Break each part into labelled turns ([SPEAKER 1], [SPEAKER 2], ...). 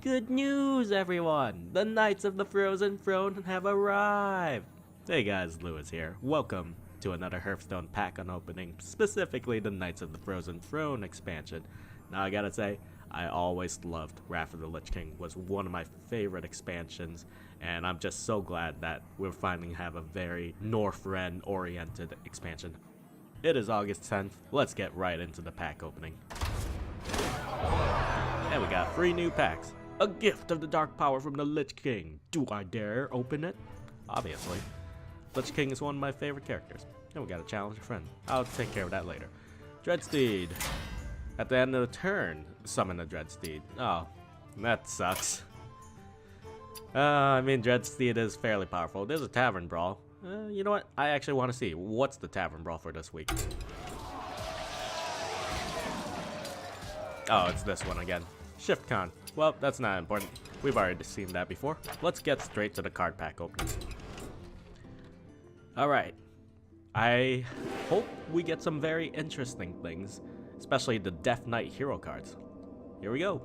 [SPEAKER 1] Good news, everyone! The Knights of the Frozen Throne have arrived! Hey guys, Lewis here. Welcome to another Hearthstone pack unopening, specifically the Knights of the Frozen Throne expansion. Now I gotta say, I always loved Wrath of the Lich King, was one of my favorite expansions, and I'm just so glad that we're finally have a very Northrend oriented expansion. It is August 10th, let's get right into the pack opening. And we got 3 new packs. A gift of the dark power from the Lich King. Do I dare open it? Obviously. Lich King is one of my favorite characters. And we got a challenge a friend. I'll take care of that later. Dreadsteed. At the end of the turn, summon a Dreadsteed. Oh, that sucks. I mean, Dreadsteed is fairly powerful. There's a Tavern Brawl. You know what? I actually want to see. What's the Tavern Brawl for this week? Oh, it's this one again. Shift Con. Well, that's not important. We've already seen that before. Let's get straight to the card pack openings. Alright. I hope we get some very interesting things, especially the Death Knight hero cards. Here we go.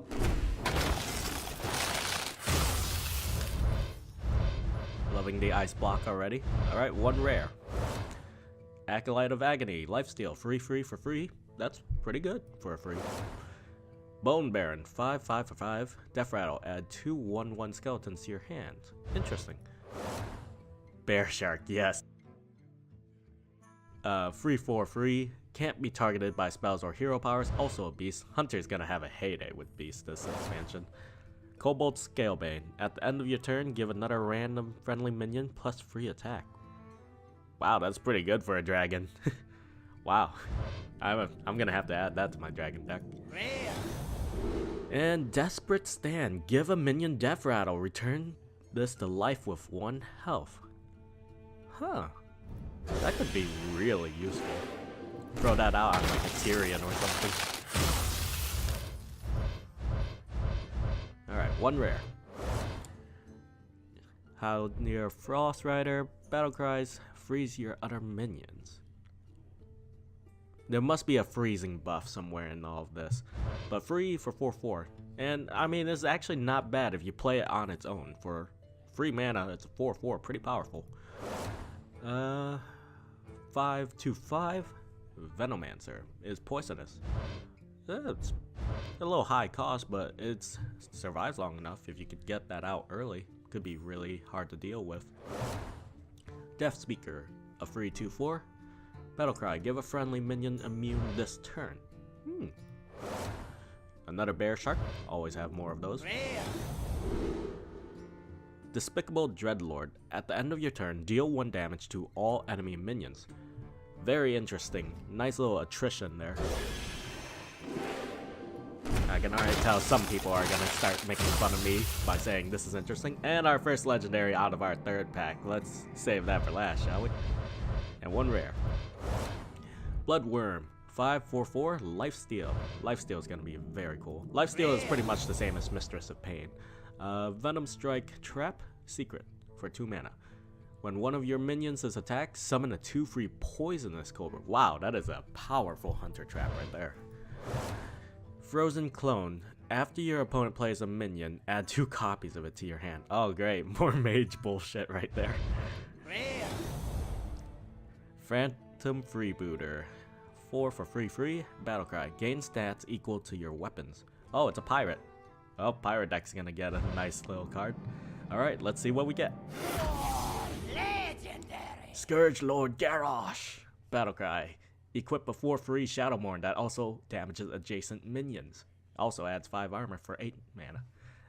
[SPEAKER 1] Loving the ice block already. Alright, 1 rare. Acolyte of Agony, Lifesteal, free for free. That's pretty good for a free. Bone Baron, 5 for 5. Death Rattle, add 2 1/1 skeletons to your hand. Interesting. Bear Shark, yes. Free for free. Can't be targeted by spells or hero powers. Also a beast. Hunter's gonna have a heyday with beast this expansion. Kobold Scalebane. At the end of your turn, give another random friendly minion plus free attack. Wow, that's pretty good for a dragon. Wow. I'm gonna have to add that to my dragon deck. And Desperate Stand. Give a minion Death Rattle. Return this to life with 1 health. Huh. That could be really useful. Throw that out on like a Tyrion or something. Alright, 1 rare. How near Frost Rider. Battle Cries. Freeze your other minions. There must be a freezing buff somewhere in all of this. But free for 4/4. And I mean, it's actually not bad if you play it on its own. For free mana, it's a 4/4, pretty powerful. 5/5. Venomancer is poisonous. It's a little high cost, but it survives long enough. If you could get that out early, could be really hard to deal with. Death Speaker, a free 2/4. Battlecry, give a friendly minion immune this turn. Another Bear Shark, always have more of those. Despicable Dreadlord, at the end of your turn, deal 1 damage to all enemy minions. Very interesting, nice little attrition there. I can already tell some people are gonna start making fun of me by saying this is interesting. And our first legendary out of our 3rd pack, let's save that for last, shall we? And 1 rare. Bloodworm, 5/4/4, Lifesteal. Lifesteal is going to be very cool. Lifesteal is pretty much the same as Mistress of Pain. Venom Strike, Trap, Secret, for 2 mana. When one of your minions is attacked, summon a 2 free poisonous cobra. Wow, that is a powerful hunter trap right there. Frozen Clone. After your opponent plays a minion, add 2 copies of it to your hand. Oh great, more mage bullshit right there. Phantom Freebooter. 4 for free. Battlecry. Gain stats equal to your weapons. Oh, it's a pirate. Oh, pirate deck's gonna get a nice little card. Alright, let's see what we get. Legendary. Scourge Lord Garrosh. Battlecry. Equip a 4 free Shadowmourne that also damages adjacent minions. Also adds 5 armor for 8 mana.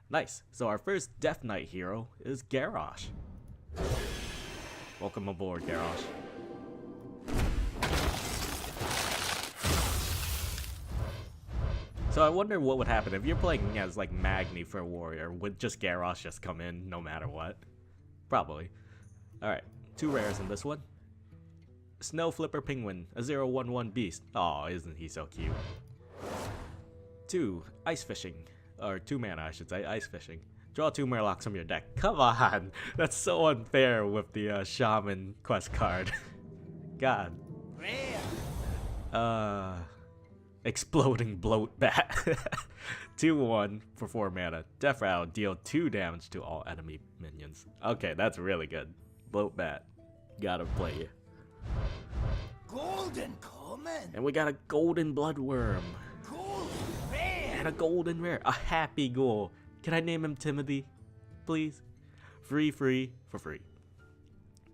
[SPEAKER 1] Nice. So our first Death Knight hero is Garrosh. Welcome aboard, Garrosh. So I wonder what would happen if you're playing as like Magni for a warrior. Would just Garrosh just come in no matter what? Probably. Alright, 2 rares in this one. Snow Flipper Penguin, a 0/1/1 beast. Aw, isn't he so cute? 2, Ice Fishing. Or 2 mana, I should say, Ice Fishing. Draw 2 Murlocs from your deck. Come on! That's so unfair with the Shaman quest card. God. Exploding Bloat Bat. 2-1 for 4 mana. Death Rattle, deal 2 damage to all enemy minions. Okay, that's really good. Bloat Bat. Gotta play it.
[SPEAKER 2] Golden common.
[SPEAKER 1] And we got a Golden Bloodworm.
[SPEAKER 2] Golden rare.
[SPEAKER 1] And a Golden Rare. A Happy Ghoul. Can I name him Timothy? Please? Free for free.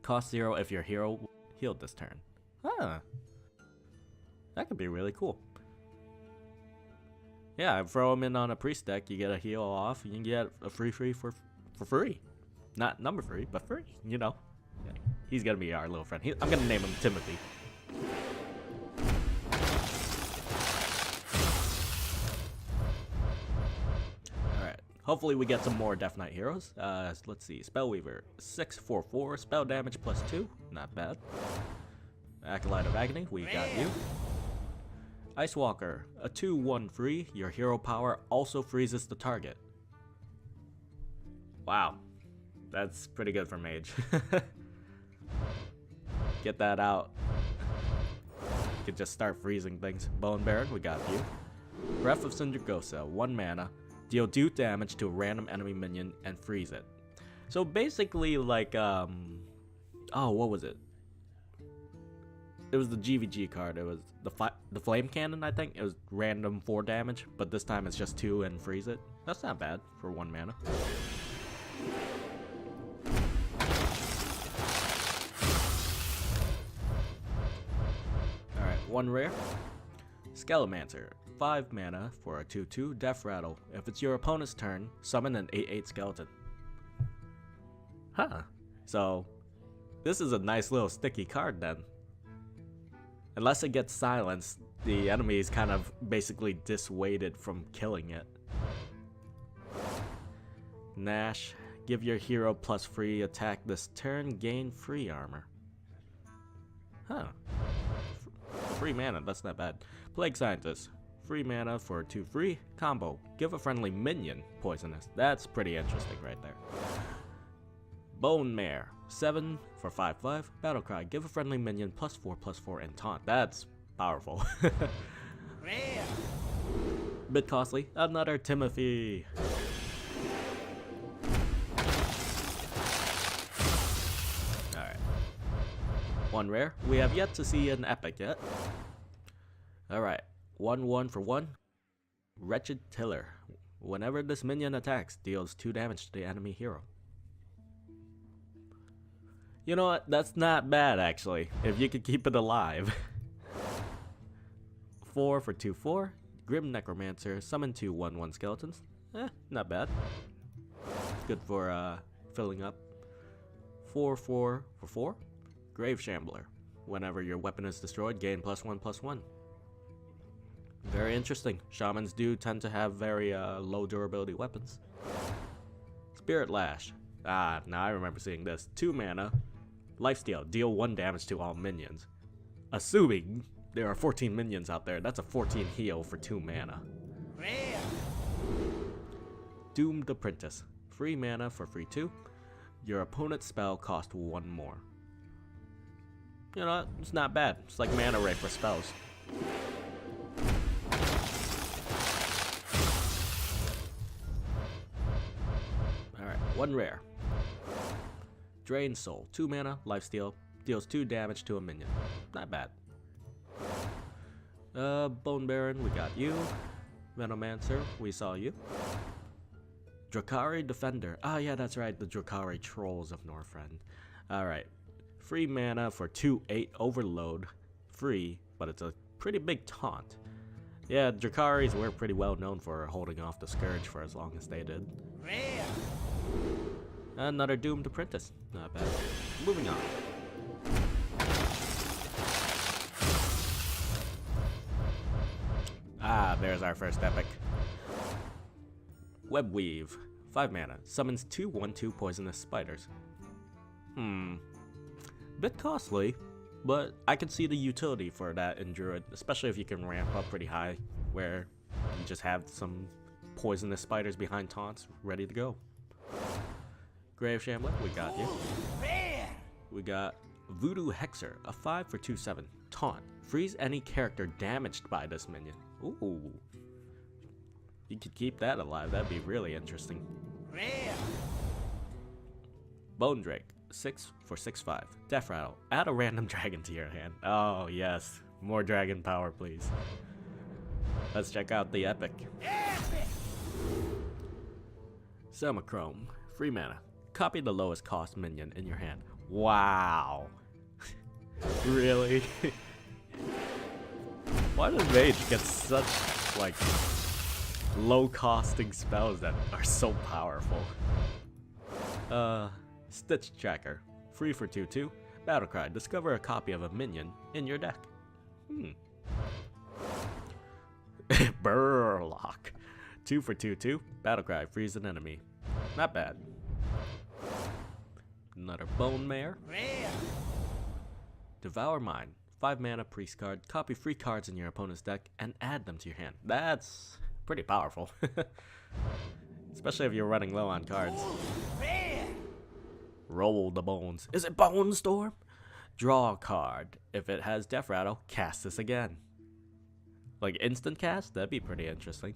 [SPEAKER 1] Cost 0 if your hero healed this turn. Huh. That could be really cool. Yeah, throw him in on a priest deck, you get a heal off, you can get a free for free. Not number free, but free, you know. He's gonna be our little friend. I'm gonna name him Timothy. Alright, hopefully we get some more Death Knight heroes. Let's see, Spellweaver, 6/4/4, spell damage +2, not bad. Acolyte of Agony, we got you. Ice Walker, a 2/1 free, your hero power also freezes the target. Wow, that's pretty good for mage. Get that out. You could just start freezing things. Bone Baron, we got you. Breath of Sindragosa, 1 mana, deal 2 damage to a random enemy minion and freeze it. So basically like, oh, what was it? It was the GVG card. It was the Flame Cannon, I think. It was random 4 damage, but this time it's just 2 and freeze it. That's not bad for 1 mana. Alright, 1 rare. Skelemancer, 5 mana for a 2/2 Death Rattle. If it's your opponent's turn, summon an 8/8 skeleton. Huh. So, this is a nice little sticky card then. Unless it gets silenced, the enemy is kind of basically dissuaded from killing it. Nash, give your hero plus free attack this turn, gain free armor. Huh. Free mana, that's not bad. Plague Scientist, free mana for 2 free. Combo, give a friendly minion poisonous. That's pretty interesting right there. Bone Mare, 7 for 5/5. Battlecry, give a friendly minion +4/+4 and taunt. That's powerful.
[SPEAKER 2] Rare.
[SPEAKER 1] Bit costly. Another Timothy. Alright. 1 rare. We have yet to see an epic yet. Alright. 1/1 for 1. Wretched Tiller. Whenever this minion attacks, deals 2 damage to the enemy hero. You know what? That's not bad, actually, if you could keep it alive. 4 for 2/4. Grim Necromancer. Summon 2 1/1 skeletons. Not bad. It's good for filling up. 4/4 for 4. Grave Shambler. Whenever your weapon is destroyed, gain +1/+1. Very interesting. Shamans do tend to have very low durability weapons. Spirit Lash. Ah, now I remember seeing this. 2 mana. Lifesteal, deal 1 damage to all minions. Assuming there are 14 minions out there, that's a 14 heal for 2 mana.
[SPEAKER 2] Rare.
[SPEAKER 1] Doomed Apprentice, free mana for free 2. Your opponent's spell costs 1 more. You know, it's not bad. It's like mana ray for spells. Alright, 1 rare. Drain Soul, 2 mana, lifesteal, deals 2 damage to a minion. Not bad. Bone Baron, we got you. Venomancer, we saw you. Drakari Defender. Ah, yeah, that's right, the Drakari Trolls of Northrend. Alright. Free mana for 2/8 Overload. Free, but it's a pretty big taunt. Yeah, Drakaris were pretty well known for holding off the Scourge for as long as they did.
[SPEAKER 2] Rare.
[SPEAKER 1] Another Doomed Apprentice. Not bad. Moving on. Ah, there's our first epic. Webweave. 5 mana. Summons 2 1/2 poisonous spiders. Bit costly, but I can see the utility for that in Druid, especially if you can ramp up pretty high, where you just have some poisonous spiders behind taunts ready to go. Grave Shambler, we got you.
[SPEAKER 2] Rare.
[SPEAKER 1] We got Voodoo Hexer, a 5 for 2/7. Taunt. Freeze any character damaged by this minion. Ooh. You could keep that alive, that'd be really interesting.
[SPEAKER 2] Rare.
[SPEAKER 1] Bone Drake, 6 for 6/5. Death Rattle. Add a random dragon to your hand. Oh, yes. More dragon power, please. Let's check out the epic.
[SPEAKER 2] Epic.
[SPEAKER 1] Semichrome. Free mana. Copy the lowest cost minion in your hand. Wow. Really? Why does Mage get such, like, low-costing spells that are so powerful? Stitch Tracker. Free for 2/2. Battlecry. Discover a copy of a minion in your deck. Burlock. 2 for 2/2. Battlecry. Freeze an enemy. Not bad. Another Bone Mare.
[SPEAKER 2] Rare.
[SPEAKER 1] Devour Mind. 5 mana priest card. Copy 3 cards in your opponent's deck and add them to your hand. That's pretty powerful. Especially if you're running low on cards.
[SPEAKER 2] Rare.
[SPEAKER 1] Roll the bones. Is it Bone Storm? Draw a card. If it has Death Rattle, cast this again. Like instant cast? That'd be pretty interesting.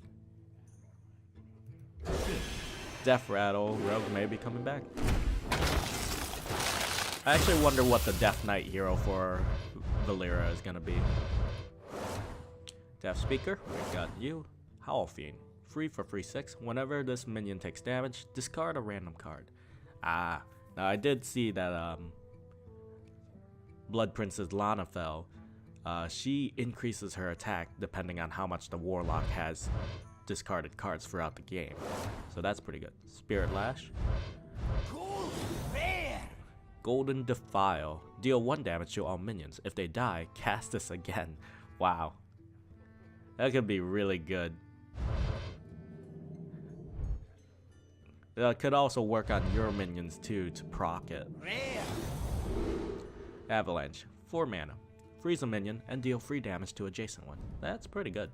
[SPEAKER 1] Death Rattle, Rogue may be coming back. I actually wonder what the Death Knight hero for Valera is gonna be. Death Speaker, we got you. Howl Fiend. Free for 3/6. Whenever this minion takes damage, discard a random card. Ah, now I did see that Blood Princess Lana fell. She increases her attack depending on how much the Warlock has discarded cards throughout the game. So that's pretty good. Spirit Lash.
[SPEAKER 2] Gold. Rare.
[SPEAKER 1] Golden Defile. Deal 1 damage to all minions. If they die, cast this again. Wow. That could be really good. That could also work on your minions too to proc it.
[SPEAKER 2] Rare.
[SPEAKER 1] Avalanche. 4 mana. Freeze a minion and deal 3 damage to adjacent one. That's pretty good.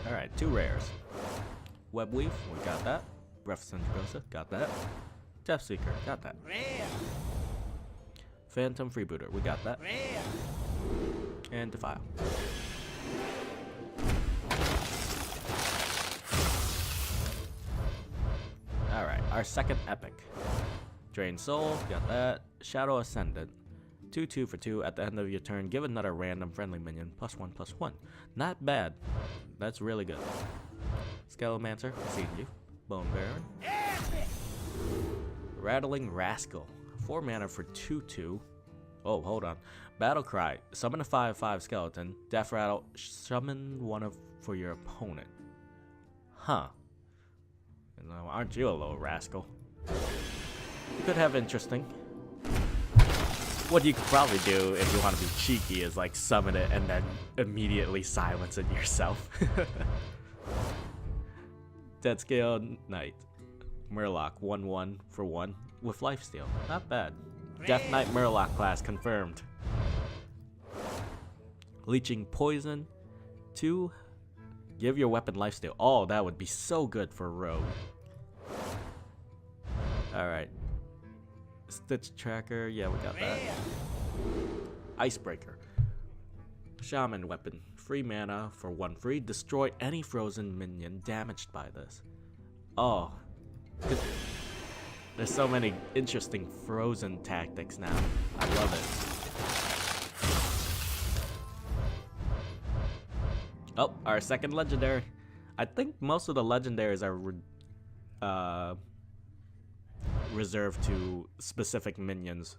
[SPEAKER 1] Alright, 2 rares. Webweave, we got that. Breath of Centrigosa, got that. Death Seeker, got that.
[SPEAKER 2] Rare.
[SPEAKER 1] Phantom Freebooter, we got that.
[SPEAKER 2] Rare.
[SPEAKER 1] And Defile. Alright, our second epic. Drain Soul, got that. Shadow Ascendant. 2/2 for 2. At the end of your turn, give another random friendly minion +1/+1. Not bad. That's really good. Skelemancer, seen you. Bone Baron.
[SPEAKER 2] Epic.
[SPEAKER 1] Rattling Rascal. 4 mana for 2/2. Oh, hold on. Battle Cry. Summon a 5/5 skeleton. Death Rattle. Summon one for your opponent. Huh. Aren't you a little rascal? You could have interesting. What you could probably do if you want to be cheeky is like summon it and then immediately silence it yourself. Dead Scale Knight. Murloc 1/1 for 1 with lifesteal. Not bad. Death Knight Murloc class confirmed. Leeching Poison. 2. Give your weapon lifesteal. Oh, that would be so good for Rogue. Alright. Stitch Tracker. Yeah, we got that. Icebreaker. Shaman Weapon. 3 mana for 1 free. Destroy any frozen minion damaged by this. Oh. There's so many interesting frozen tactics now. I love it. Oh, our second legendary. I think most of the legendaries are reserved to specific minions,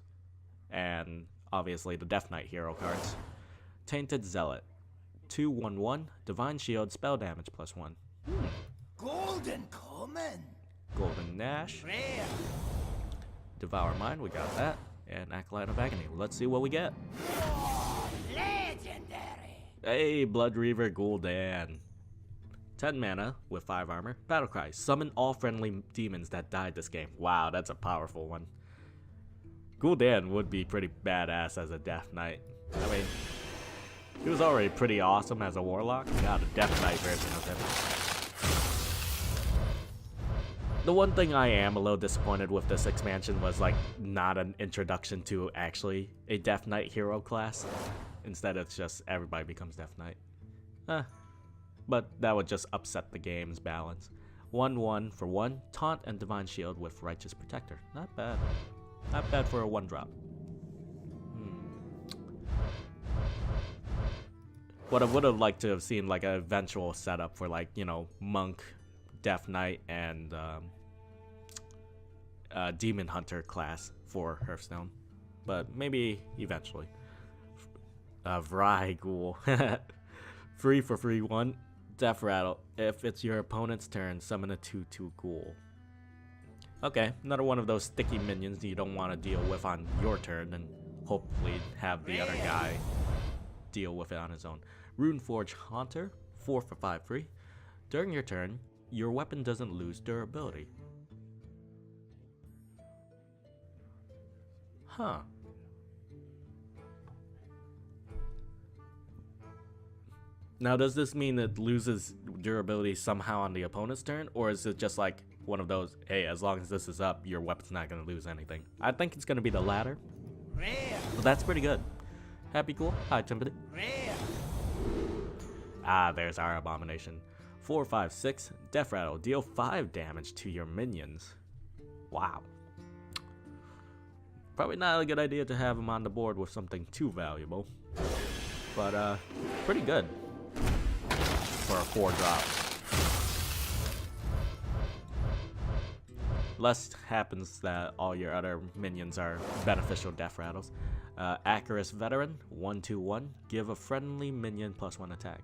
[SPEAKER 1] and obviously the Death Knight hero cards. Tainted Zealot. 2/1/1. Divine Shield, spell damage +1.
[SPEAKER 2] Golden Common.
[SPEAKER 1] Golden Nash.
[SPEAKER 2] Rare.
[SPEAKER 1] Devour Mind, we got that. And Acolyte of Agony. Let's see what we get.
[SPEAKER 2] Oh, legendary.
[SPEAKER 1] Hey, Blood Reaver Gul'dan. 10 mana with 5 armor. Battlecry. Summon all friendly demons that died this game. Wow, that's a powerful one. Gul'dan would be pretty badass as a Death Knight. I mean, he was already pretty awesome as a Warlock. Got a Death Knight version of him. The one thing I am a little disappointed with this expansion was like not an introduction to actually a Death Knight hero class. Instead it's just everybody becomes Death Knight. But that would just upset the game's balance. 1/1 for 1, Taunt and Divine Shield with Righteous Protector. Not bad. Not bad for a 1-drop. What I would have liked to have seen like an eventual setup for like, you know, Monk, Death Knight, and Demon Hunter class for Hearthstone. But maybe eventually. Vryghoul. Free for free 1. Death Rattle. If it's your opponent's turn, summon a 2/2 ghoul. Okay, another one of those sticky minions you don't want to deal with on your turn and hopefully have the other guy deal with it on his own. Runeforge Haunter. 4 for 5 free. During your turn, your weapon doesn't lose durability. Huh. Now, does this mean it loses durability somehow on the opponent's turn? Or is it just like one of those, hey, as long as this is up, your weapon's not going to lose anything? I think it's going to be the latter. But that's pretty good. Happy cool? Hi, Timothy. Ah, there's our Abomination. 4, 5, 6. Death Rattle. Deal 5 damage to your minions. Wow. Probably not a good idea to have him on the board with something too valuable. But, pretty good. For a 4-drop. Less happens that all your other minions are beneficial Death Rattles. Acurus Veteran, 1/2/1. Give a friendly minion +1 attack.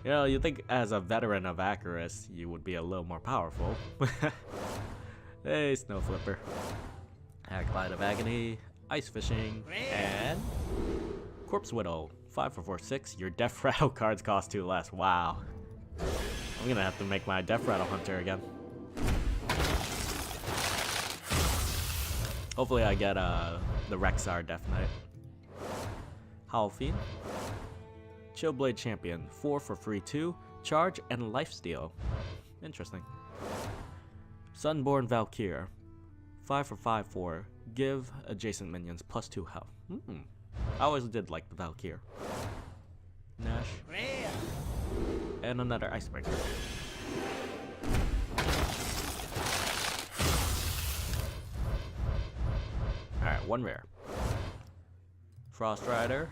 [SPEAKER 1] You know, you think as a veteran of Acurus, you would be a little more powerful. Hey, Snow Flipper. Acolyte of Agony, Ice Fishing, and Corpse Widow. 5 for 4, 6. Your Death Rattle cards cost 2 less. Wow. I'm gonna have to make my Death Rattle Hunter again. Hopefully I get the Rexar Death Knight. Howl Fiend. Chillblade Champion. 4 for free 2. Charge and Lifesteal. Interesting. Sunborn Valkyr. 5 for 5 4. Give adjacent minions +2 health. I always did like the Valkyr. Nash. And another Icebreaker. Alright, 1 rare. Frost Rider.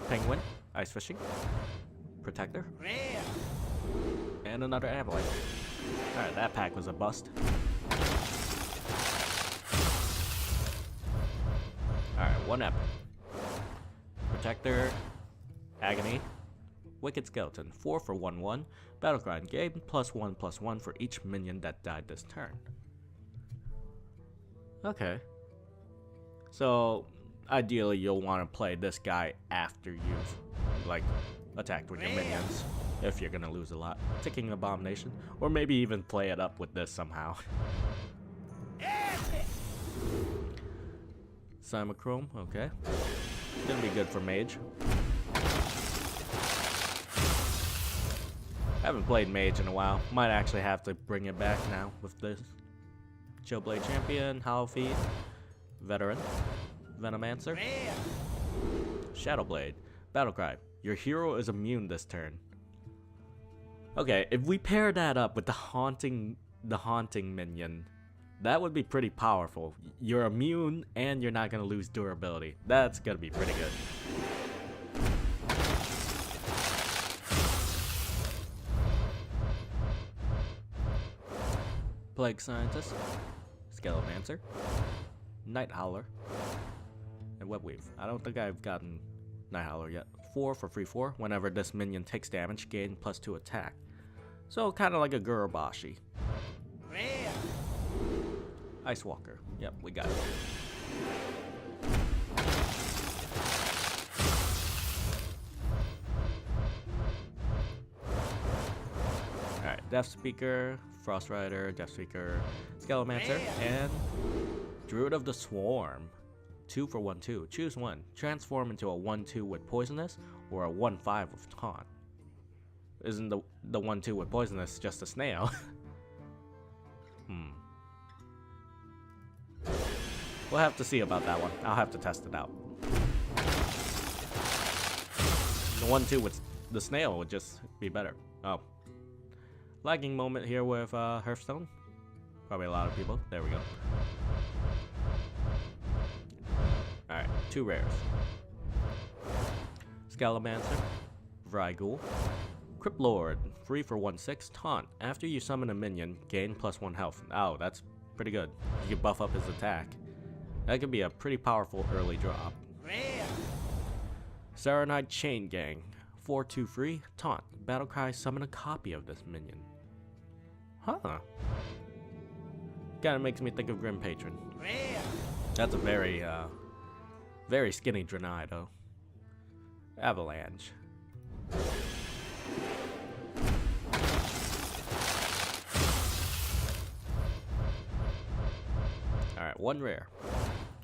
[SPEAKER 1] Penguin. Ice Fishing. Protector. And another Avalanche. Alright, that pack was a bust. Alright, 1 epic. Protector, Agony, Wicked Skeleton, 4 for 1/1. Battlecry. Gain +1/+1 for each minion that died this turn. Okay. So, ideally you'll want to play this guy after you've, like, attacked with your minions, if you're gonna lose a lot. Ticking Abomination, or maybe even play it up with this somehow. Simachrome, okay. Gonna be good for Mage. Haven't played Mage in a while. Might actually have to bring it back now with this. Chillblade Champion, Howl Fiend, Veteran, Venomancer, Shadowblade, Battlecry. Your hero is immune this turn. Okay, if we pair that up with the haunting minion, that would be pretty powerful. You're immune and you're not gonna lose durability. That's gonna be pretty good. Plague Scientist, Skelemancer, Night Howler, and Webweave. I don't think I've gotten Night Howler yet. 4 for free 4. Whenever this minion takes damage, gain +2 attack. So kind of like a Gurubashi. Ice Walker. Yep, we got it. Alright, Death Speaker, Frost Rider, Death Speaker, Skelemancer, and Druid of the Swarm. 2 for 1/2. Choose one. Transform into a 1/2 with Poisonous or a 1/5 with Taunt. Isn't the 1/2 with Poisonous just a snail? We'll have to see about that one. I'll have to test it out. The 1-2 with the snail would just be better. Oh. Lagging moment here with Hearthstone. Probably a lot of people. There we go. Alright, 2 rares. Scalamancer, Vrygul, Crypt Lord, free for 1/6, taunt. After you summon a minion, gain +1 health. Oh, that's pretty good. You can buff up his attack. That could be a pretty powerful early drop. Serenade Chain Gang, 4/2 free, taunt. Battlecry, summon a copy of this minion. Huh. Kinda makes me think of Grim Patron. That's a very, very skinny Draenei, though. Avalanche. Alright, 1 rare.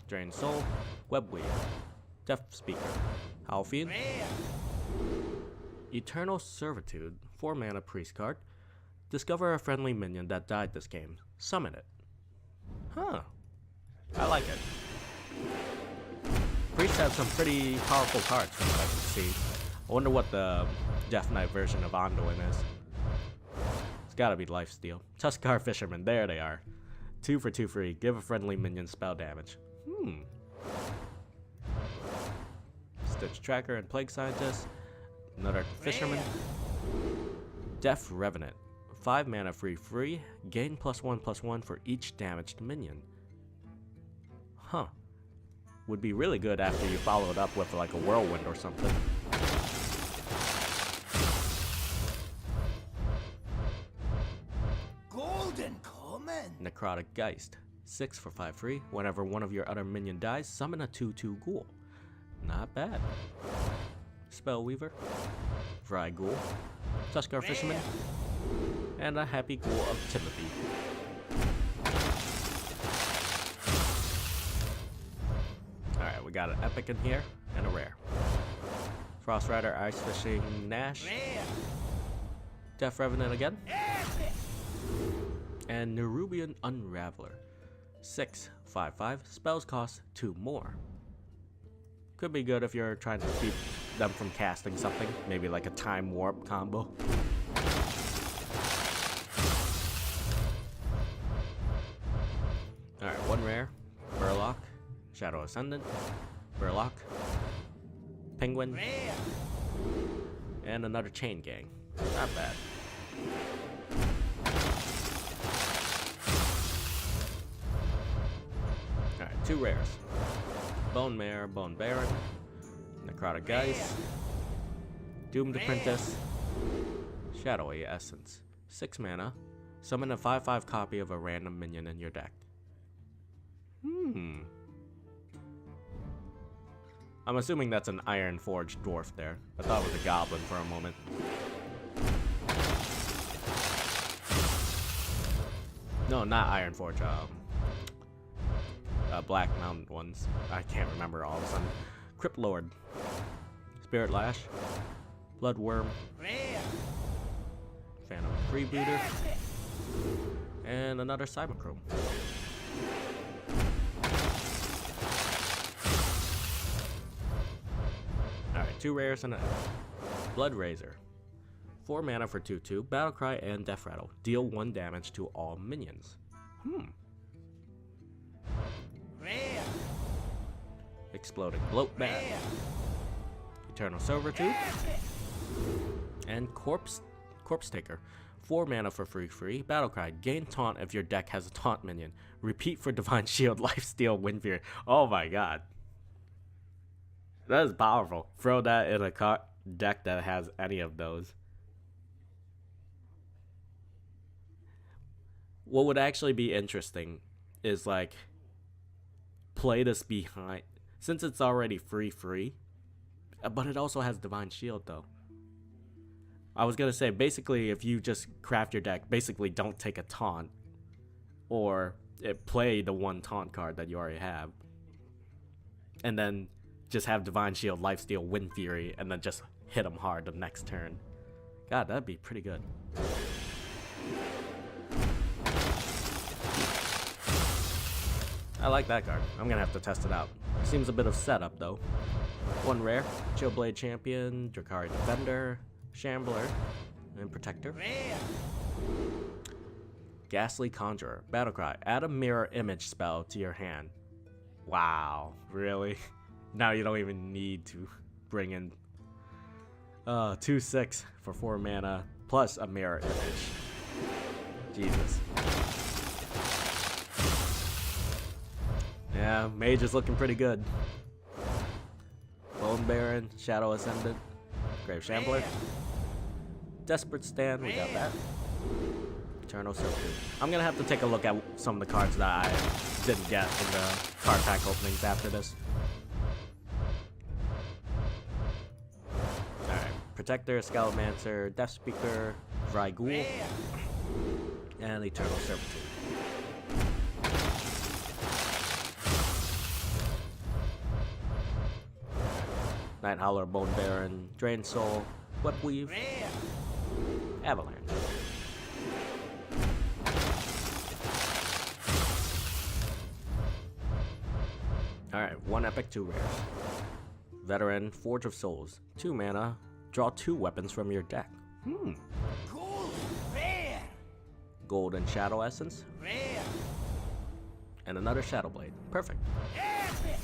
[SPEAKER 1] Drain Soul, Webweave, Death Speaker, Howlfiend, Eternal Servitude, 4 mana priest card. Discover a friendly minion that died this game. Summon it. Huh. I like it. Priests have some pretty powerful cards from what I can see. I wonder what the Death Knight version of Anduin is. It's gotta be Lifesteal. Tuskar Fisherman, there they are. 2 for 2 free. Give a friendly minion spell damage. Stitch Tracker and Plague Scientist. Another Fisherman. Death Revenant. 5 mana free. Gain +1/+1 for each damaged minion. Huh. Would be really good after you follow it up with like a Whirlwind or something.
[SPEAKER 2] Golden Common.
[SPEAKER 1] Necrotic Geist. 6 for 5 free. Whenever one of your other minion dies, summon a 2/2 ghoul. Not bad. Spellweaver. Vrygul. Tuskar Fisherman. And a Happy Ghoul of Timothy. Alright, we got an epic in here and a rare. Frost Rider Ice Fishing Nash. Death Revenant again. And Nerubian Unraveler. 6/5/5. Spells cost 2 more. Could be good if you're trying to keep them from casting something. Maybe like a Time Warp combo. Alright, 1 rare. Burlock. Shadow Ascendant. Burlock. Penguin. And another Chain Gang. Not bad. Alright, 2 rares. Bone Mare, Bone Baron. Necrotic Geist. Doomed Apprentice. Shadowy Essence. 6 mana. Summon a 5/5 copy of a random minion in your deck. I'm assuming that's an Iron Forged dwarf there. I thought it was a goblin for a moment. No, not Iron Forge. Black Mountain ones. I can't remember all of a sudden. Crypt Lord. Spirit Lash. Bloodworm. Phantom Freebooter. And another Cybernome. Alright, 2 rares and a Blood Razor. 4 mana for 2/2, Battlecry and Death Rattle. Deal 1 damage to all minions. Exploding Bloatbat. Eternal Servitude. And Corpse Taker. 4 mana for free. Battlecry. Gain taunt if your deck has a taunt minion. Repeat for Divine Shield, Lifesteal, Wind Fury. Oh my god. That is powerful. Throw that in a deck that has any of those. What would actually be interesting is like play this behind, since it's already free, but it also has Divine Shield though. I was gonna say basically if you just craft your deck, basically don't take a taunt or play the 1 taunt card that you already have, and then just have Divine Shield, Lifesteal, Wind Fury, and then just hit them hard the next turn. God, that'd be pretty good. I like that card. I'm gonna have to test it out. Seems a bit of setup though. One rare, Chillblade Champion, Drakari Defender, Shambler, and Protector. Ghastly Conjurer, Battlecry, add a mirror image spell to your hand. Wow, really? Now you don't even need to bring in 2/6 for 4 mana, plus a mirror image. Jesus. Yeah, Mage is looking pretty good. Bone Baron, Shadow Ascendant, Grave Shambler, Desperate Stand, we got that. Eternal Servitude. I'm gonna have to take a look at some of the cards that I didn't get in the card pack openings after this. Alright, Protector, Scalamancer, Death Speaker, Vrygul, and Eternal Servitude. Night Howler, Bone Baron, Drain Soul, Webweave, Avalanche. Alright, 1 epic, 2 rares. Veteran, Forge of Souls, 2 mana, draw 2 weapons from your deck.
[SPEAKER 2] Gold, rare.
[SPEAKER 1] Gold and Shadow Essence,
[SPEAKER 2] Rare.
[SPEAKER 1] and another Shadow Blade. Perfect.
[SPEAKER 2] Epic.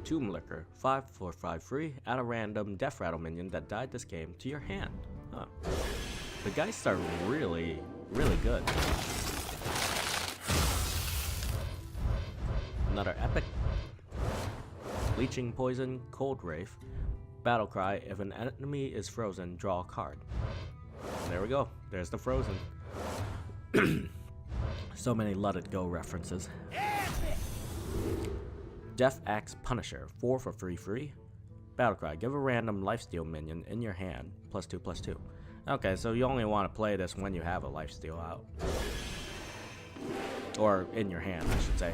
[SPEAKER 1] Tomb Liquor, 5 for 5 free, add a random Death Rattle minion that died this game to your hand. Huh. The Geists are really, really good. Another epic. Leeching Poison, Cold Wraith, Battlecry, if an enemy is frozen, draw a card. There we go, there's the frozen. So many Let It Go references.
[SPEAKER 2] Epic.
[SPEAKER 1] Death Axe Punisher, 4 for 3 free. Battlecry, give a random lifesteal minion in your hand, +2/+2. Okay, so you only want to play this when you have a lifesteal out. Or in your hand, I should say.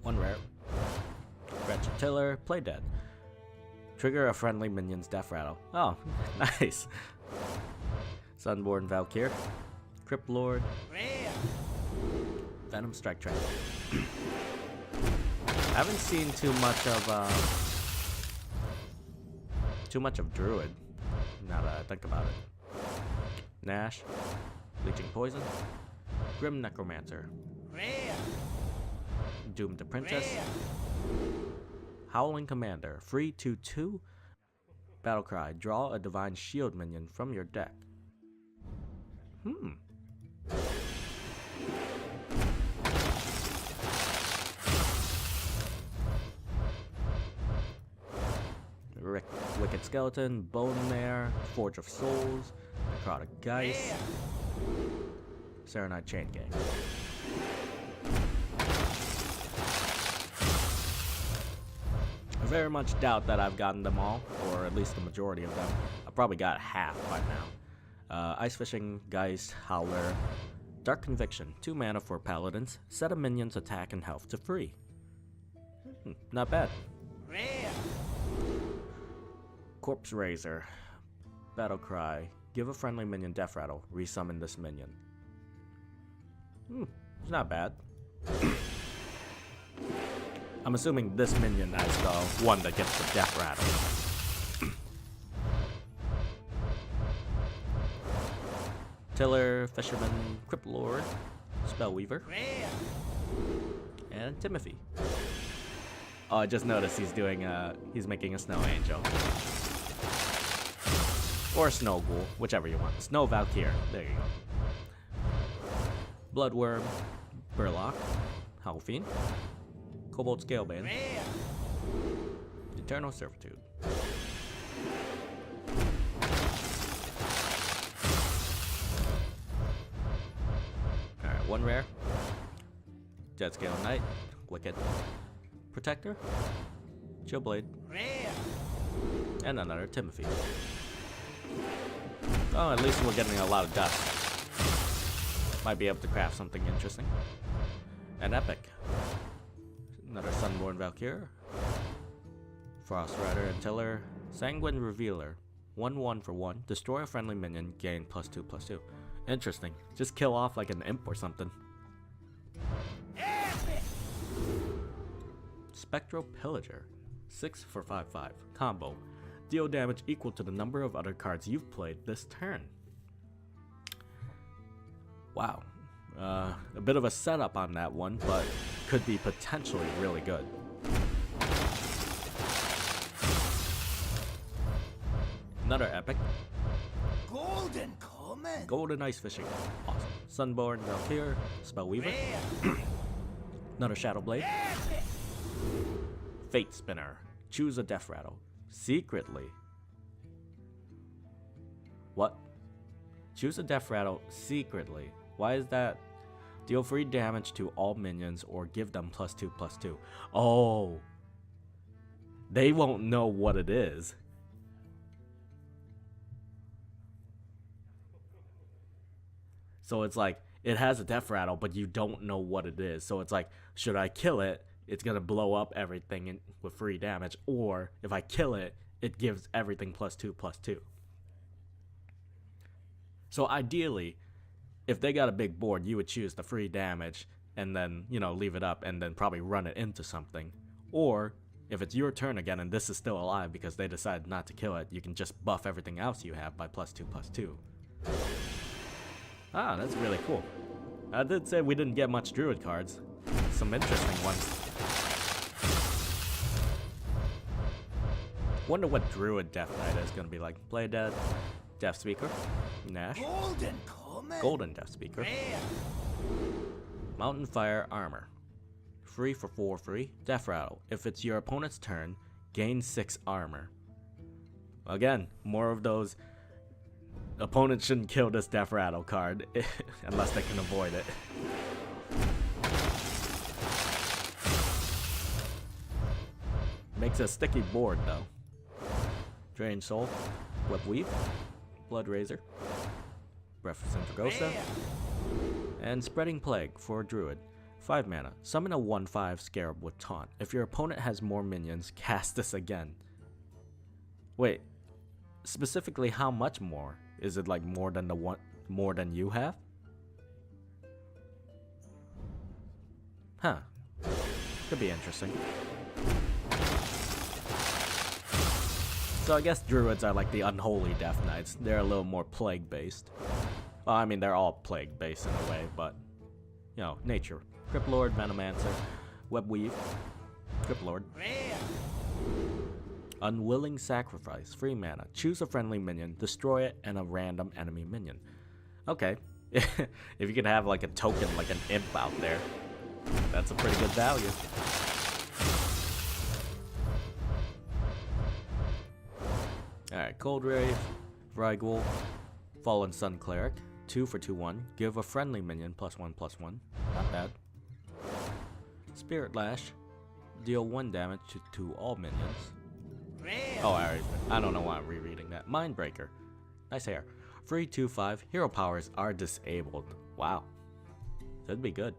[SPEAKER 1] 1 rare. Wretched Tiller, play dead. Trigger a friendly minion's Death Rattle. Oh, nice. Sunborn Valkyr, Crypt Lord,
[SPEAKER 2] Rare.
[SPEAKER 1] Venom Strike Trap. I haven't seen too much of Druid, now that I think about it. Nash, Leeching Poison, Grim Necromancer,
[SPEAKER 2] Rare.
[SPEAKER 1] Doomed Apprentice,
[SPEAKER 2] Rare.
[SPEAKER 1] Howling Commander, free 2/2. Battlecry, draw a Divine Shield minion from your deck. Wicked Skeleton, Bone Mare, Forge of Souls, Necrotic Geist, Serenite Chain Gang. I very much doubt that I've gotten them all, or at least the majority of them. I probably got half by now. Ice Fishing, Geist, Howler, Dark Conviction, 2 mana for Paladins, set a minion's attack and health to free. Not bad.
[SPEAKER 2] Rare.
[SPEAKER 1] Corpse Razor, Battlecry, give a friendly minion Death Rattle, resummon this minion. It's not bad. I'm assuming this minion is the one that gets the Death Rattle. Tiller, Fisherman, Crypt Lord, Spellweaver,
[SPEAKER 2] Rare.
[SPEAKER 1] and Timothy. Oh, I just noticed he's making a Snow Angel. Or Snow Ghoul, whichever you want. Snow Valkyr, there you go. Bloodworm, Burlock, Howlfiend, Cobalt Scalebane,
[SPEAKER 2] Rare.
[SPEAKER 1] Eternal Servitude. Alright, 1 rare. Jet Scale Knight, Wicked Protector, Chillblade,
[SPEAKER 2] Rare.
[SPEAKER 1] and another Timothy. Oh, at least we're getting a lot of dust. Might be able to craft something interesting. An epic. Another Sunborn Valkyr, Frost Rider and Tiller, Sanguine Revealer. 1/1 for 1. Destroy a friendly minion, gain +2/+2. Interesting. Just kill off like an imp or something.
[SPEAKER 2] Epic.
[SPEAKER 1] Spectral Pillager. 6 for 5/5. Combo. Deal damage equal to the number of other cards you've played this turn. Wow. A bit of a setup on that one, but could be potentially really good. Another epic.
[SPEAKER 2] Golden Comet.
[SPEAKER 1] Golden Ice Fishing. Awesome. Sunborn Valkyr. Spellweaver.
[SPEAKER 2] Rare.
[SPEAKER 1] Another Shadow Blade.
[SPEAKER 2] Epic.
[SPEAKER 1] Fate Spinner. Choose a Death Rattle. Secretly. What? Choose a Death Rattle secretly. Why is that? Deal free damage to all minions or give them +2/+2. Oh. They won't know what it is. So it's like, it has a Death Rattle, but you don't know what it is. So it's like, should I kill it? It's going to blow up everything with free damage. Or if I kill it, it gives everything +2/+2. So ideally, if they got a big board, you would choose the free damage and then, you know, leave it up and then probably run it into something. Or if it's your turn again and this is still alive because they decided not to kill it, you can just buff everything else you have by +2/+2. Ah, that's really cool. I did say we didn't get much Druid cards. Some interesting ones. Wonder what Druid Death Knight is gonna be like. Play Dead, Death Speaker, Nash,
[SPEAKER 2] Golden Comet.
[SPEAKER 1] Golden Death Speaker,
[SPEAKER 2] Rare.
[SPEAKER 1] Mountain Fire Armor. Free for 4 free. Death Rattle. If it's your opponent's turn, gain 6 armor. Again, more of those. Opponents shouldn't kill this Death Rattle card unless they can avoid it. Makes a sticky board though. Drain Soul, Web Weave, Blood Razor, Breath of Sintragosa, and Spreading Plague for a Druid. 5 mana. Summon a 1/5 Scarab with Taunt. If your opponent has more minions, cast this again. Wait, specifically how much more? Is it like more than you have? Huh. Could be interesting. So I guess Druids are like the unholy Death Knights. They're a little more plague based. Well, I mean they're all plague based in a way, but you know, nature. Crypt Lord, Venomancer, Web Weave, Crypt Lord.
[SPEAKER 2] Rare.
[SPEAKER 1] Unwilling Sacrifice, free mana. Choose a friendly minion, destroy it, and a random enemy minion. Okay. If you could have like a token, like an imp out there, that's a pretty good value. Alright, Cold Rave, Vrygul, Fallen Sun Cleric, 2 for 2/1. Give a friendly minion +1/+1. Not bad. Spirit Lash, deal 1 damage to all minions.
[SPEAKER 2] Rare.
[SPEAKER 1] Oh, I don't know why I'm rereading that. Mindbreaker. Nice hair. Free 2/5. Hero powers are disabled. Wow. That'd be good.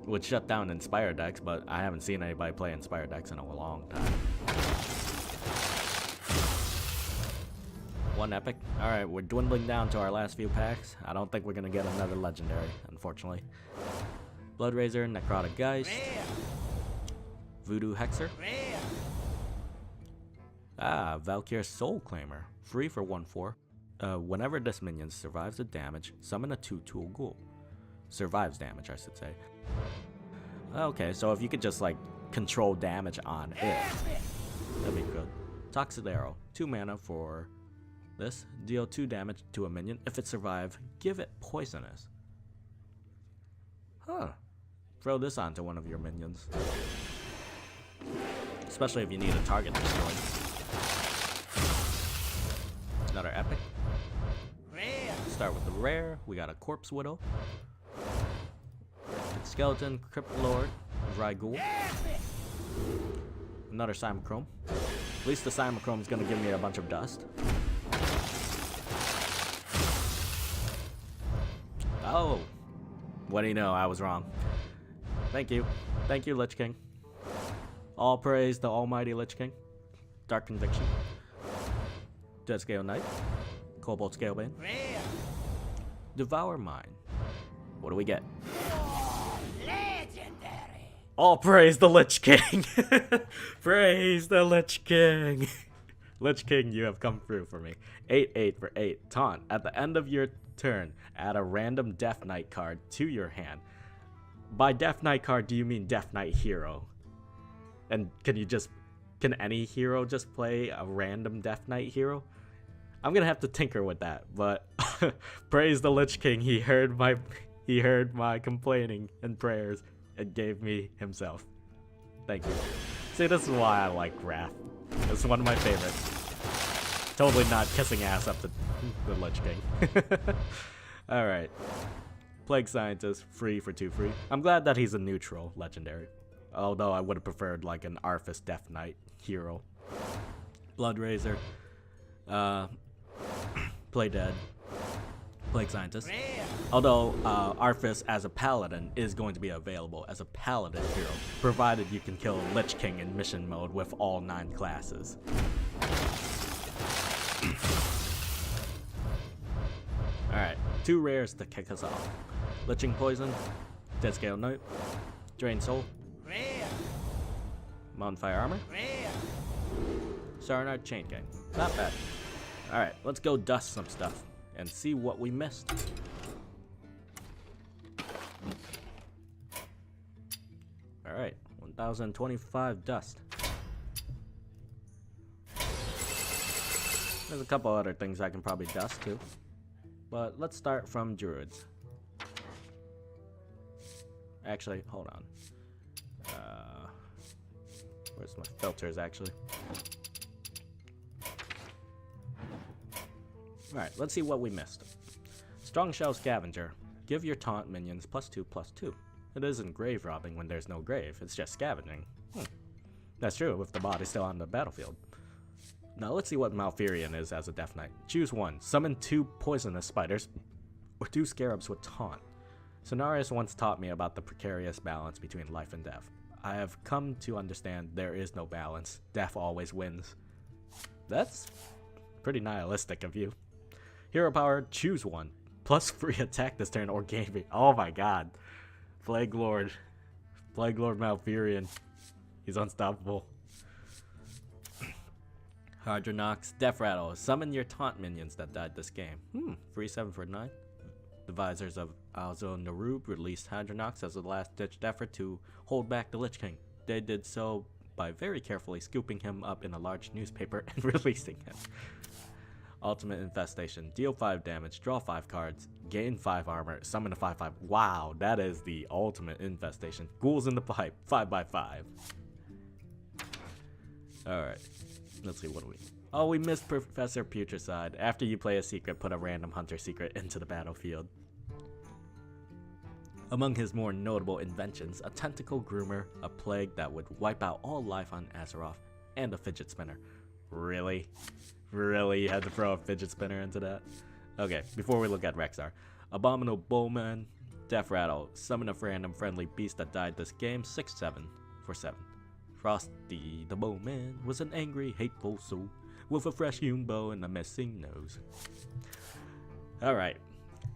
[SPEAKER 1] Would shut down Inspire decks, but I haven't seen anybody play Inspire decks in a long time. 1 epic. Alright, we're dwindling down to our last few packs. I don't think we're gonna get another legendary, unfortunately. Blood Razor, Necrotic Geist.
[SPEAKER 2] Rare.
[SPEAKER 1] Voodoo Hexer.
[SPEAKER 2] Rare.
[SPEAKER 1] Ah, Valkyr Soul Claimer. Free for 1/4. Whenever this minion survives the damage, summon a 2/2 ghoul. Survives damage, I should say. Okay, so if you could just like control damage on it,
[SPEAKER 2] Epic.
[SPEAKER 1] that'd be good. Toxic Arrow. 2 mana for this. Deal 2 damage to a minion. If it survives, give it poisonous. Huh. Throw this onto one of your minions. Especially if you need a target destroyed. Another epic.
[SPEAKER 2] Rare.
[SPEAKER 1] Start with the rare. We got a Corpse Widow, Skeleton, Crypt Lord, Vrygul,
[SPEAKER 2] Epic.
[SPEAKER 1] another Simachrome. At least the Simachrome is gonna give me a bunch of dust. Oh, what do you know? I was wrong. Thank you, Lich King. All praise the almighty Lich King. Dark Conviction. Dead Scale Knight. Cobalt Scalebane.
[SPEAKER 2] Rare.
[SPEAKER 1] Devour Mine. What do we get?
[SPEAKER 2] Oh, legendary.
[SPEAKER 1] All praise the Lich King! Praise the Lich King! Lich King, you have come through for me. 8/8 for 8. Taunt. At the end of your turn, add a random Death Knight card to your hand. By Death Knight card, do you mean Death Knight hero? And can any hero just play a random Death Knight hero? I'm gonna have to tinker with that, but praise the Lich King, he heard my complaining and prayers and gave me himself. Thank you. See, this is why I like Wrath. It's one of my favorites. Totally not kissing ass up to the Lich King. Alright. Plague Scientist, free for 2 free. I'm glad that he's a neutral legendary. Although I would have preferred like an Arthas Death Knight hero. Blood Razor. Play Dead. Plague Scientist.
[SPEAKER 2] Rare.
[SPEAKER 1] Although Arthas as a paladin is going to be available as a paladin hero, provided you can kill Lich King in mission mode with all 9 classes. Alright, 2 rares to kick us off. Liching Poison, Dead Scale Knight, Drain Soul,
[SPEAKER 2] Rare.
[SPEAKER 1] Mountain-Fire Armor,
[SPEAKER 2] Rare.
[SPEAKER 1] Saranard Chain Gang. Not bad. Alright, let's go dust some stuff and see what we missed. Alright, 1025 dust. There's a couple other things I can probably dust too. But let's start from Druids. Actually, hold on. Where's my filters actually? Alright, let's see what we missed. Strong Shell Scavenger. Give your taunt minions +2/+2. It isn't grave robbing when there's no grave, it's just scavenging. That's true if the body's still on the battlefield. Now let's see what Malfurion is as a Death Knight. Choose one. Summon 2 poisonous spiders or 2 scarabs with taunt. Cenarius once taught me about the precarious balance between life and death. I have come to understand there is no balance. Death always wins. That's pretty nihilistic of you. Hero power, choose one. +3 attack this turn or gain me. Oh my god. Plague Lord Malfurion. He's unstoppable. Hydronox, Death Rattle. Summon your taunt minions that died this game. Free 7 for 9. The Visors of Alzo Narub released Hydronox as a last-ditch effort to hold back the Lich King. They did so by very carefully scooping him up in a large newspaper and releasing him. Ultimate Infestation. Deal 5 damage, draw 5 cards, gain 5 armor, summon a 5/5. Wow, that is the ultimate infestation. Ghouls in the pipe, 5/5. Alright, let's see, what do we... Oh, we missed Professor Putricide. After you play a secret, put a random hunter secret into the battlefield. Among his more notable inventions, a tentacle groomer, a plague that would wipe out all life on Azeroth, and a fidget spinner. Really? Really? You had to throw a fidget spinner into that? Okay, before we look at Rexar. Abominable Bowman, Death Rattle. Summon a random friendly beast that died this game, 6/7 for 7. Frosty the Bowman was an angry, hateful soul with a fresh hewn bow and a missing nose. Alright,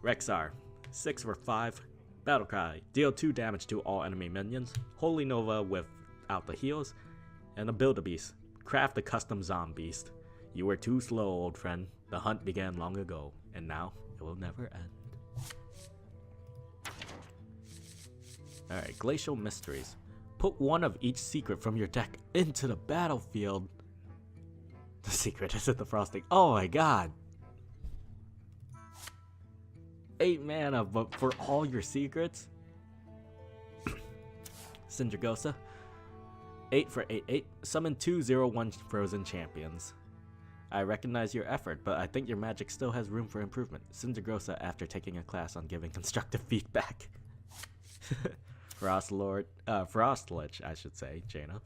[SPEAKER 1] Rexar. 6 for 5. Battlecry. Deal 2 damage to all enemy minions. Holy Nova without the heals. And a Build-A-Beast. Craft a custom Zombeast. You were too slow, old friend. The hunt began long ago, and now it will never end. Alright, Glacial Mysteries. Put one of each secret from your deck into the battlefield. The secret is at the frosting. Oh my god! 8 mana, but for all your secrets? Sindragosa. 8 for 8/8. Summon 2 0/1 frozen champions. I recognize your effort, but I think your magic still has room for improvement. Sindragosa after taking a class on giving constructive feedback. Frost Lich, I should say, Jaina.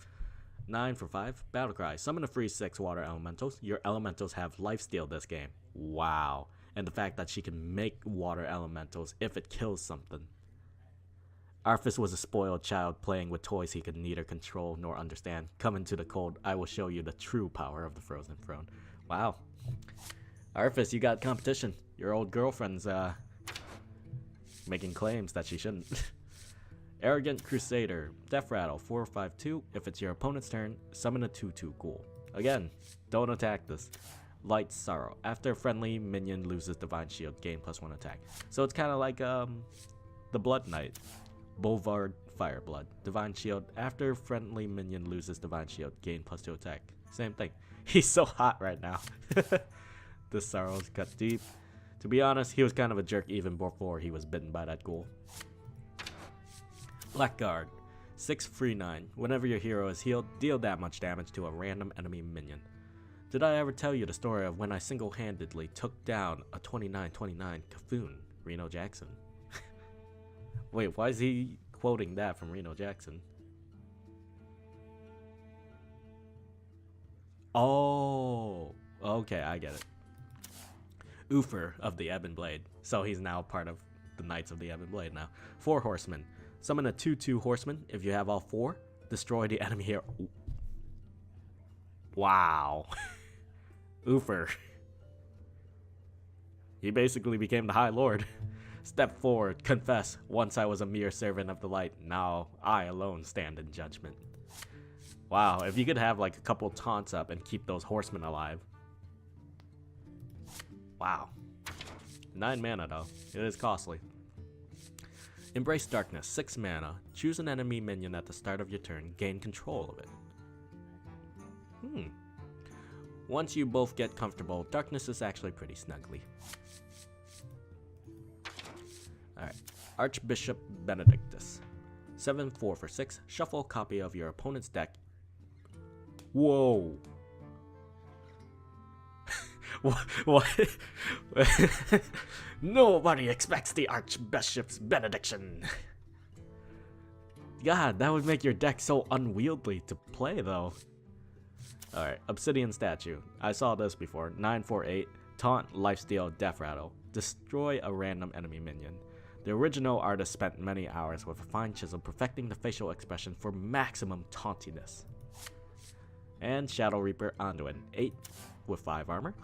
[SPEAKER 1] 9 for 5. Battlecry. Summon a free 6 water elementals. Your elementals have lifesteal this game. Wow. And the fact that she can make water elementals if it kills something. Arthas was a spoiled child playing with toys he could neither control nor understand. Come into the cold, I will show you the true power of the Frozen Throne. Wow. Arthas, you got competition. Your old girlfriend's making claims that she shouldn't. Arrogant Crusader. Death Rattle 4/5/2. If it's your opponent's turn, summon a 2/2 ghoul. Again, don't attack this. Light Sorrow. After a friendly minion loses Divine Shield, gain +1 attack. So it's kind of like the Blood Knight. Boulevard Fireblood. Divine Shield. After friendly minion loses Divine Shield, gain +2 attack. Same thing. He's so hot right now. This Sorrow's cut deep. To be honest, he was kind of a jerk even before he was bitten by that ghoul. Blackguard. 6/9. Whenever your hero is healed, deal that much damage to a random enemy minion. Did I ever tell you the story of when I single-handedly took down a 29/29 Cafoon, Reno Jackson? Wait, why is he quoting that from Reno Jackson? Oh, okay, I get it. Uther of the Ebon Blade. So he's now part of the Knights of the Ebon Blade now. 4 Horsemen. Summon a 2/2 Horseman. If you have all 4, destroy the enemy hero. Wow. Uther. He basically became the High Lord. Step forward, confess. Once I was a mere servant of the light, now I alone stand in judgment. Wow, if you could have like a couple taunts up and keep those horsemen alive. Wow. 9 mana though. It is costly. Embrace Darkness, 6 mana. Choose an enemy minion at the start of your turn. Gain control of it. Once you both get comfortable, Darkness is actually pretty snuggly. Alright. Archbishop Benedictus. 7/4 for 6. Shuffle a copy of your opponent's deck. Whoa. What? Nobody expects the Archbishop's benediction. God, that would make your deck so unwieldy to play, though. Alright, Obsidian Statue. I saw this before. 9/4/8. Taunt, Lifesteal, Death Rattle. Destroy a random enemy minion. The original artist spent many hours with a fine chisel perfecting the facial expression for maximum tauntiness. And Shadow Reaper Anduin. 8 with 5 armor.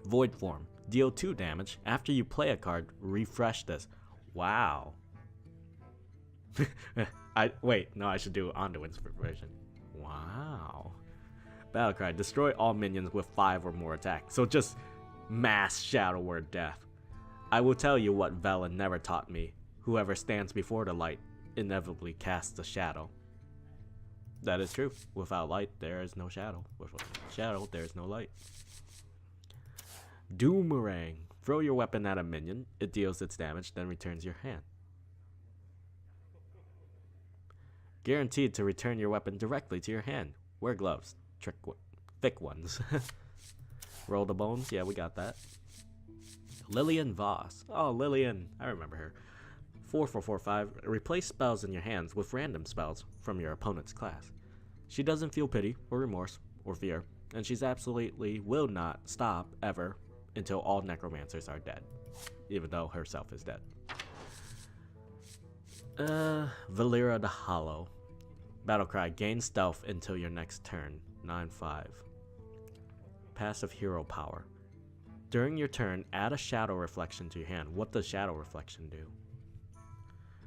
[SPEAKER 1] Void Form. Deal 2 damage. After you play a card, refresh this. Wow. I should do Anduin's version. Wow. Battlecry. Destroy all minions with 5 or more attack. So just mass Shadow Word death. I will tell you what Velen never taught me. Whoever stands before the light inevitably casts a shadow. That is true. Without light, there is no shadow. Without shadow, there is no light. Doomerang. Throw your weapon at a minion. It deals its damage, then returns your hand. Guaranteed to return your weapon directly to your hand. Wear gloves. Thick ones. Roll the bones. Yeah, we got that. Lillian Voss. Oh, Lillian. I remember her. 4/4/5. Replace spells in your hands with random spells from your opponent's class. She doesn't feel pity or remorse or fear, and she's absolutely will not stop ever until all necromancers are dead, even though herself is dead. Valera the Hollow. Battlecry. Gain stealth until your next turn. 9/5. Passive hero power. During your turn, add a shadow reflection to your hand. What does shadow reflection do?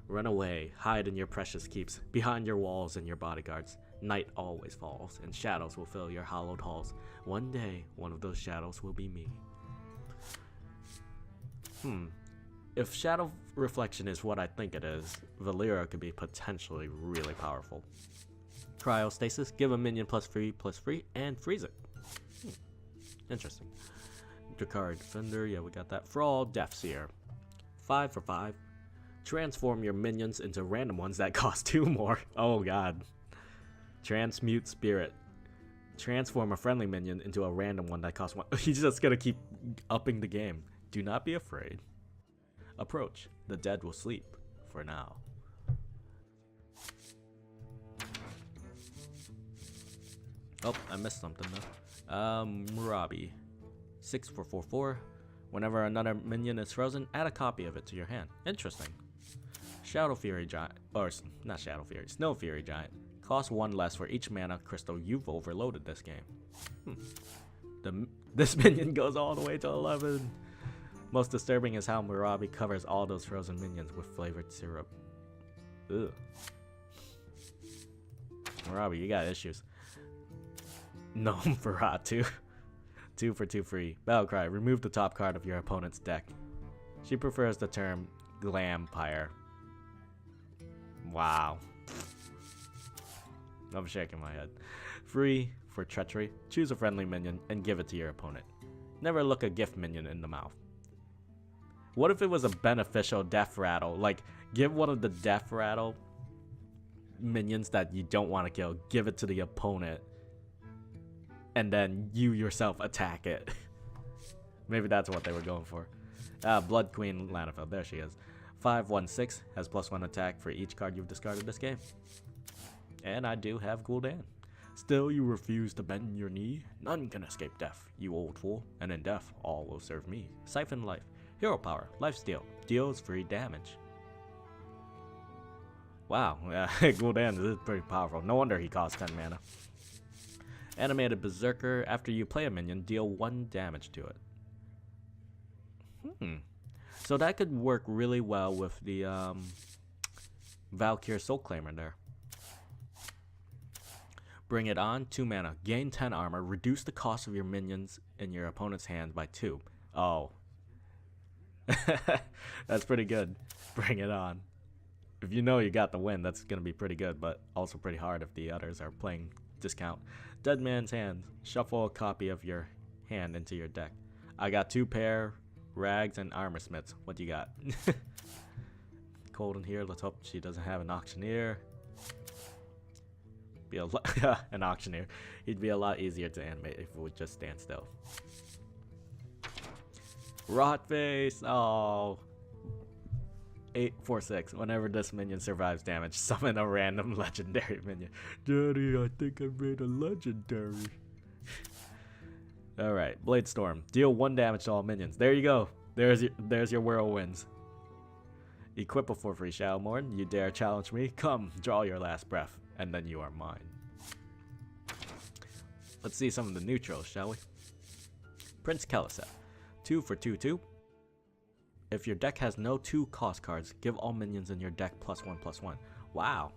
[SPEAKER 1] Run away, hide in your precious keeps, behind your walls and your bodyguards. Night always falls, and shadows will fill your hallowed halls. One day, one of those shadows will be me. If shadow reflection is what I think it is, Valera could be potentially really powerful. Cryostasis. Give a minion +3/+3 and freeze it. Interesting. Drakari Defender. Yeah, we got that. Thrall, Deathseer. 5/5. Transform your minions into random ones that cost 2 more. Oh god. Transmute Spirit. Transform a friendly minion into a random one that costs 1. He's just gonna keep upping the game. Do not be afraid. Approach. The dead will sleep. For now. Oh, I missed something though. Murabi. 6/4/4. Whenever another minion is frozen, add a copy of it to your hand. Interesting. Shadow Fury Giant, or not Shadow Fury, Snow Fury Giant. Costs 1 less for each mana crystal you've overloaded this game. This minion goes all the way to 11. Most disturbing is how Marabi covers all those frozen minions with flavored syrup. Ugh. Marabi, you got issues. Gnome for hot 2. 2 for 2 free. Battlecry, remove the top card of your opponent's deck. She prefers the term Glampire. Wow. I'm shaking my head. Free for treachery. Choose a friendly minion and give it to your opponent. Never look a gift minion in the mouth. What if it was a beneficial death rattle? Like, give one of the death rattle minions that you don't want to kill, give it to the opponent, and then you yourself attack it. Maybe that's what they were going for. Blood Queen Lanafeld, there she is. 5/1/6 has +1 attack for each card you've discarded this game. And I do have Gul'dan. Still, you refuse to bend your knee? None can escape death, you old fool. And in death, all will serve me. Siphon life. Hero power. Lifesteal. Deals free damage. Wow, Gul'dan is pretty powerful. No wonder he costs 10 mana. Animated Berserker. After you play a minion, deal 1 damage to it. So that could work really well with the Valkyr Soulclaimer there. Bring it on. 2 mana. Gain 10 armor. Reduce the cost of your minions in your opponent's hands by 2. Oh. That's pretty good. Bring it on. If you know you got the win, that's going to be pretty good, but also pretty hard if the others are playing discount. Dead Man's Hand. Shuffle a copy of your hand into your deck. I got 2 pair, rags, and armor smiths. What do you got? Cold in here. Let's hope she doesn't have an auctioneer. Be an auctioneer. He'd be a lot easier to animate if it would just stand still. Rotface. Oh. 8/4/6. Whenever this minion survives damage, summon a random legendary minion. Daddy, I think I made a legendary. Alright, Blade Storm. Deal 1 damage to all minions. There you go. There's your whirlwinds. Equip a 4-free Shadowmourne. You dare challenge me? Come, draw your last breath, and then you are mine. Let's see some of the neutrals, shall we? Prince Keleseth. 2 for 2/2. If your deck has no 2 cost cards, give all minions in your deck +1/+1. Wow.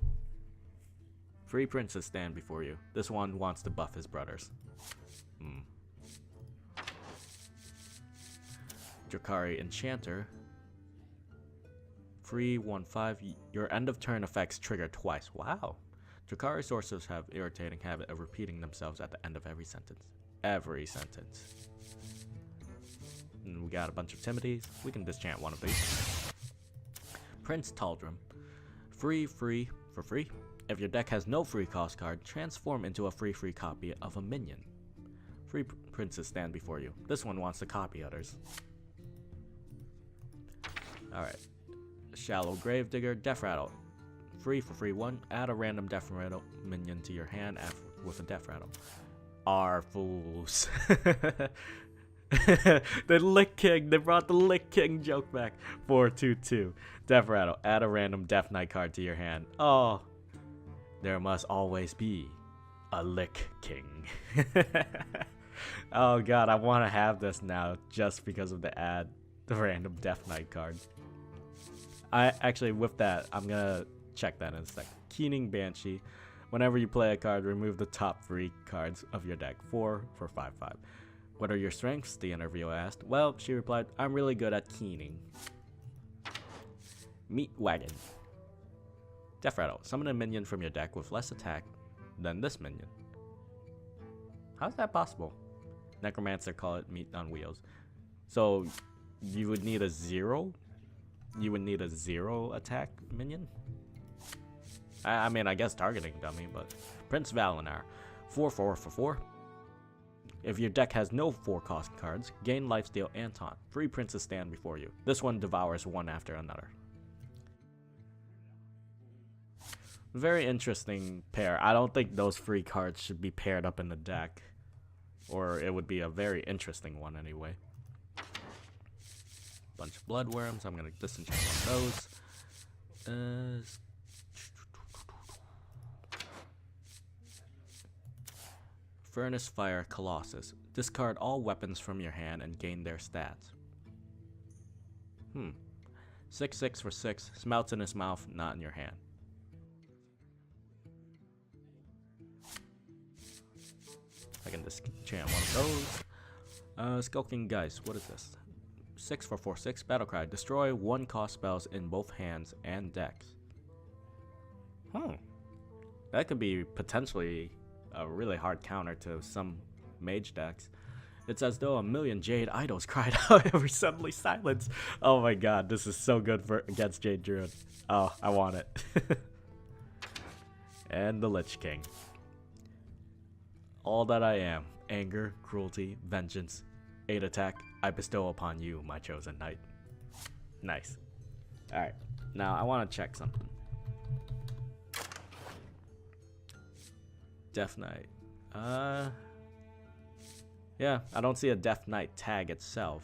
[SPEAKER 1] Free princes stand before you. This one wants to buff his brothers. Drakari Enchanter. Free 1/5. Your end of turn effects trigger twice. Wow. Drakari sorcerers have irritating habit of repeating themselves at the end of every sentence. Every sentence. And we got a bunch of Timides. We can dischant one of these. Prince Taldrum. Free for free. If your deck has no free cost card, transform into a free copy of a minion. Free princes stand before you. This one wants to copy others. Alright. Shallow Gravedigger. Death Rattle. Free for free 1. Add a random Death Rattle minion to your hand with a Death Rattle. Are fools. The Lich King. They brought the Lich King joke back. 4/2/2. Death Rattle. Add a random Death Knight card to your hand. Oh. There must always be a Lich King. Oh god, I want to have this now just because of the random Death Knight card. I actually, with that, I'm gonna check that in a sec. Keening Banshee. Whenever you play a card, remove the top 3 cards of your deck. 4 for 5/5. What are your strengths? The interviewer asked. Well, she replied, I'm really good at keening. Meat Wagon. Death Rattle. Summon a minion from your deck with less attack than this minion. How's that possible? Necromancer call it meat on wheels. So you would need a 0? You would need a 0 attack minion? I mean, I guess targeting dummy, but Prince Valinar. 4/4/4. If your deck has no 4 cost cards, gain lifesteal and taunt. 3 princes stand before you. This one devours one after another. Very interesting pair. I don't think those free cards should be paired up in the deck. Or it would be a very interesting one anyway. Bunch of bloodworms. I'm going to disenchant one of those. Furnace Fire Colossus. Discard all weapons from your hand and gain their stats. 6/6 for 6. Smelts in his mouth, not in your hand. I can just chant one of those. Skulking Geist, what is this? 6 for 4/6. Battlecry. Destroy 1-cost spells in both hands and decks. That could be potentially a really hard counter to some mage decks. It's as though a million Jade idols cried out every suddenly silence. Oh my god, this is so good for against Jade Druid. Oh, I want it. And the Lich King. All that I am, anger, cruelty, vengeance, 8 attack, I bestow upon you, my chosen knight. Nice. Alright, now I want to check something. Death Knight. Yeah, I don't see a Death Knight tag itself.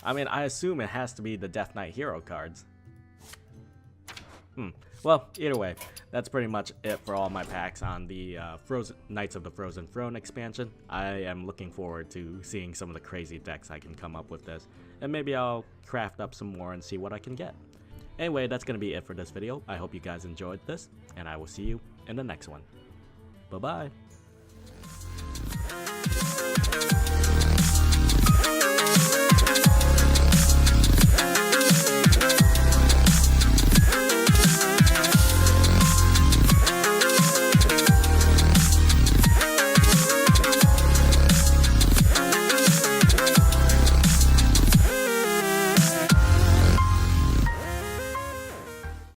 [SPEAKER 1] I mean, I assume it has to be the Death Knight hero cards. Well, either way, that's pretty much it for all my packs on the Knights of the Frozen Throne expansion. I am looking forward to seeing some of the crazy decks I can come up with this, and maybe I'll craft up some more and see what I can get. Anyway, that's going to be it for this video. I hope you guys enjoyed this, and I will see you in the next one. Bye-bye.